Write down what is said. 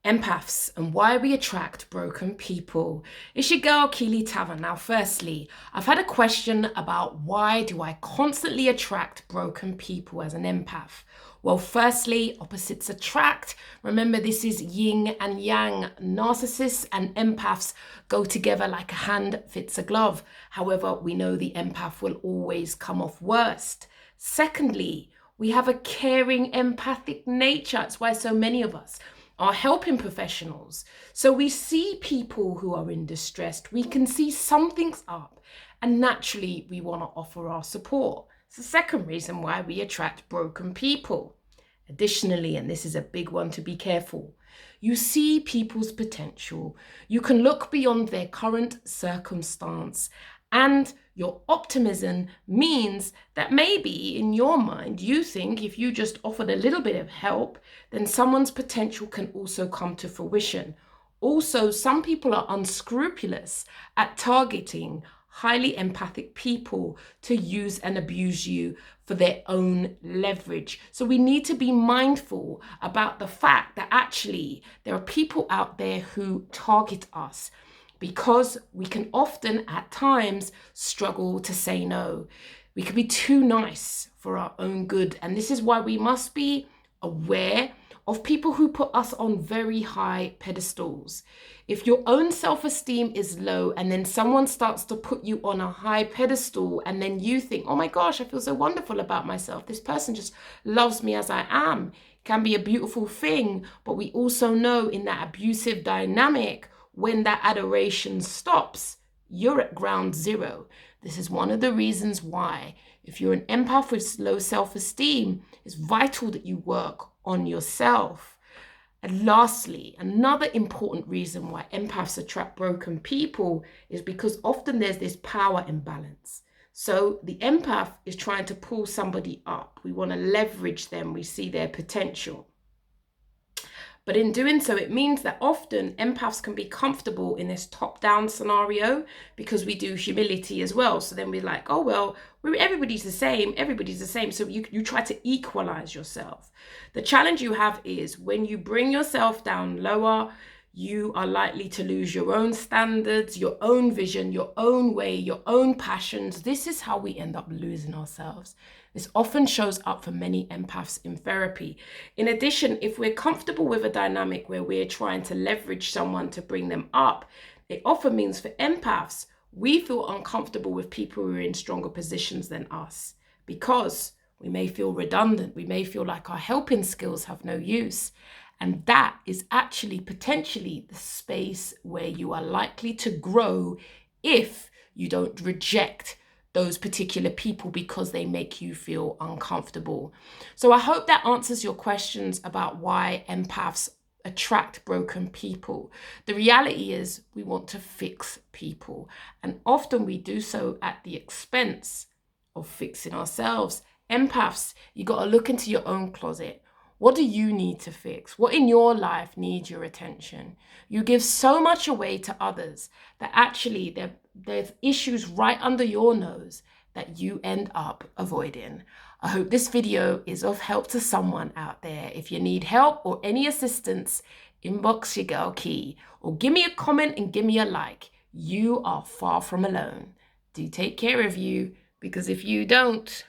Empaths and why we attract broken people. It's your girl Keeley Tavern. Now, firstly, I've had a question about why do I constantly attract broken people as an empath? Well, firstly, opposites attract. Remember, this is yin and yang. Narcissists and empaths go together like a hand fits a glove. However, we know the empath will always come off worst. Secondly, we have a caring, empathic nature. That's why so many of us are helping professionals. So we see people who are in distress, we can see something's up, and naturally we want to offer our support. It's the second reason why we attract broken people. Additionally, and this is a big one to be careful, you see people's potential. You can look beyond their current circumstance, and your optimism means that maybe in your mind, you think if you just offered a little bit of help, then someone's potential can also come to fruition. Also, some people are unscrupulous at targeting highly empathic people to use and abuse you for their own leverage. So we need to be mindful about the fact that actually there are people out there who target us because we can often at times struggle to say no. We can be too nice for our own good. And this is why we must be aware of people who put us on very high pedestals. If your own self-esteem is low and then someone starts to put you on a high pedestal and then you think, oh my gosh, I feel so wonderful about myself. This person just loves me as I am. It can be a beautiful thing, but we also know in that abusive dynamic, when that adoration stops, you're at ground zero. This is one of the reasons why, if you're an empath with low self-esteem, it's vital that you work on yourself. And lastly, another important reason why empaths attract broken people is because often there's this power imbalance. So the empath is trying to pull somebody up. We want to leverage them. We see their potential. But in doing so, it means that often empaths can be comfortable in this top-down scenario because we do humility as well. So then we're like, oh, well, everybody's the same. Everybody's the same. So you try to equalize yourself. The challenge you have is when you bring yourself down lower, you are likely to lose your own standards, your own vision, your own way, your own passions. This is how we end up losing ourselves. This often shows up for many empaths in therapy. In addition, if we're comfortable with a dynamic where we're trying to leverage someone to bring them up, it often means for empaths, we feel uncomfortable with people who are in stronger positions than us because we may feel redundant. We may feel like our helping skills have no use. And that is actually potentially the space where you are likely to grow if you don't reject those particular people because they make you feel uncomfortable. So I hope that answers your questions about why empaths attract broken people. The reality is we want to fix people, and often we do so at the expense of fixing ourselves. Empaths, you got to look into your own closet. What do you need to fix? What in your life needs your attention? You give so much away to others that actually there's issues right under your nose that you end up avoiding. I hope this video is of help to someone out there. If you need help or any assistance, inbox your girl Key or give me a comment and give me a like. You are far from alone. Do take care of you, because if you don't,